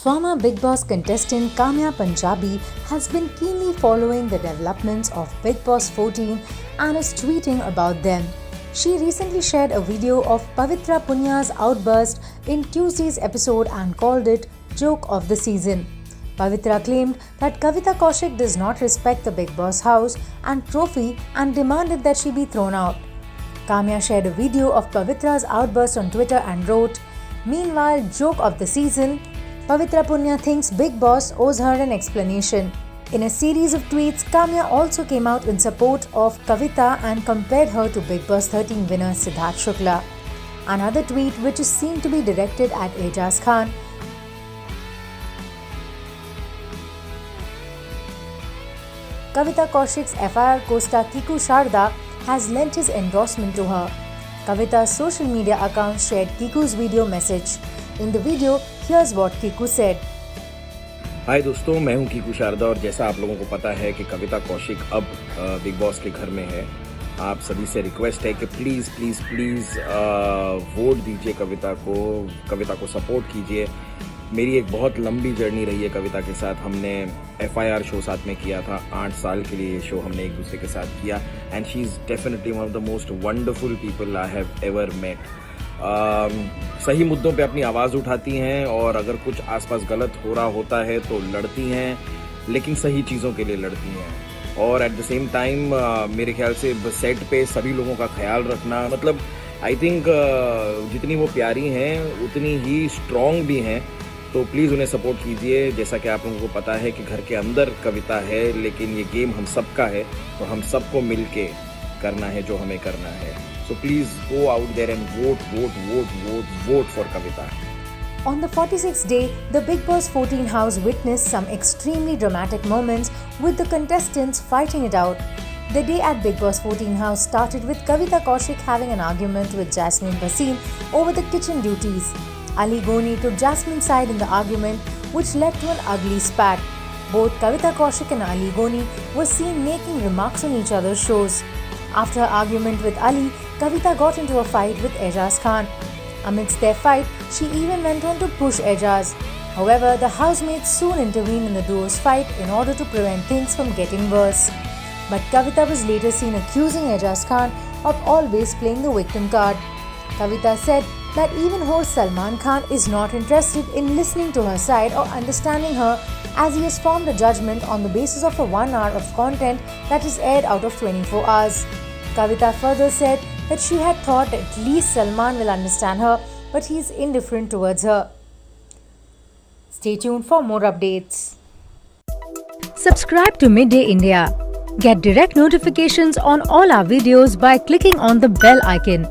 Former Bigg Boss contestant Kamya Punjabi has been keenly following the developments of Bigg Boss 14 and is tweeting about them. She recently shared a video of Pavitra Punya's outburst in Tuesday's episode and called it Joke of the Season. Pavitra claimed that Kavita Kaushik does not respect the Bigg Boss house and trophy and demanded that she be thrown out. Kamya shared a video of Pavitra's outburst on Twitter and wrote, "Meanwhile, joke of the season, Pavitra Punya thinks Bigg Boss owes her an explanation." In a series of tweets, Kamya also came out in support of Kavita and compared her to Bigg Boss 13 winner Siddharth Shukla. Another tweet, which is seen to be directed at Aijaz Khan, Kavita Kaushik's FIR co-star Kiku Sharda has lent his endorsement to her. Kavita's social media account shared Kiku's video message. In the video, here's what Kiku said. हाय दोस्तों, मैं हूं कीकू शारदा और जैसा आप लोगों को पता है कि कविता कौशिक अब बिग बॉस के घर में है। आप सभी से रिक्वेस्ट है कि प्लीज़ प्लीज़ प्लीज़ वोट दीजिए कविता को सपोर्ट कीजिए। मेरी एक बहुत लंबी जर्नी रही है कविता के साथ। हमने FIR शो साथ में किया था, 8 साल के लिए ये शो हमने एक दूसरे के साथ किया and she is definitely one of the most wonderful people I have ever met. सही मुद्दों पे अपनी आवाज़ उठाती हैं और अगर कुछ आसपास गलत हो रहा होता है तो लड़ती हैं, लेकिन सही चीज़ों के लिए लड़ती हैं। और एट द सेम टाइम मेरे ख्याल से सेट पे सभी लोगों का ख्याल रखना, मतलब आई थिंक जितनी वो प्यारी हैं उतनी ही स्ट्रॉन्ग भी हैं। तो प्लीज़ उन्हें सपोर्ट कीजिए। जैसा कि आप लोगों को पता है कि घर के अंदर कविता है, लेकिन ये गेम हम सबका है, तो हम सबको मिल के करना है जो हमें करना है। So please go out there and vote for Kavita. On the 46th day, the Bigg Boss 14 house witnessed some extremely dramatic moments with the contestants fighting it out. The day at Bigg Boss 14 house started with Kavita Kaushik having an argument with Jasmine Bhasin over the kitchen duties. Ali Goni took Jasmine's side in the argument, which led to an ugly spat. Both Kavita Kaushik and Ali Goni were seen making remarks on each other's shows. After her argument with Ali, Kavita got into a fight with Aijaz Khan. Amidst their fight, she even went on to push Aijaz. However, the housemates soon intervened in the duo's fight in order to prevent things from getting worse. But Kavita was later seen accusing Aijaz Khan of always playing the victim card. Kavita said that even host Salman Khan is not interested in listening to her side or understanding her, as he has formed a judgment on the basis of a 1 hour of content that is aired out of 24 hours. Kavita further said that she had thought at least Salman will understand her, but he is indifferent towards her. Stay tuned for more updates. Subscribe to Midday India. Get direct notifications on all our videos by clicking on the bell icon.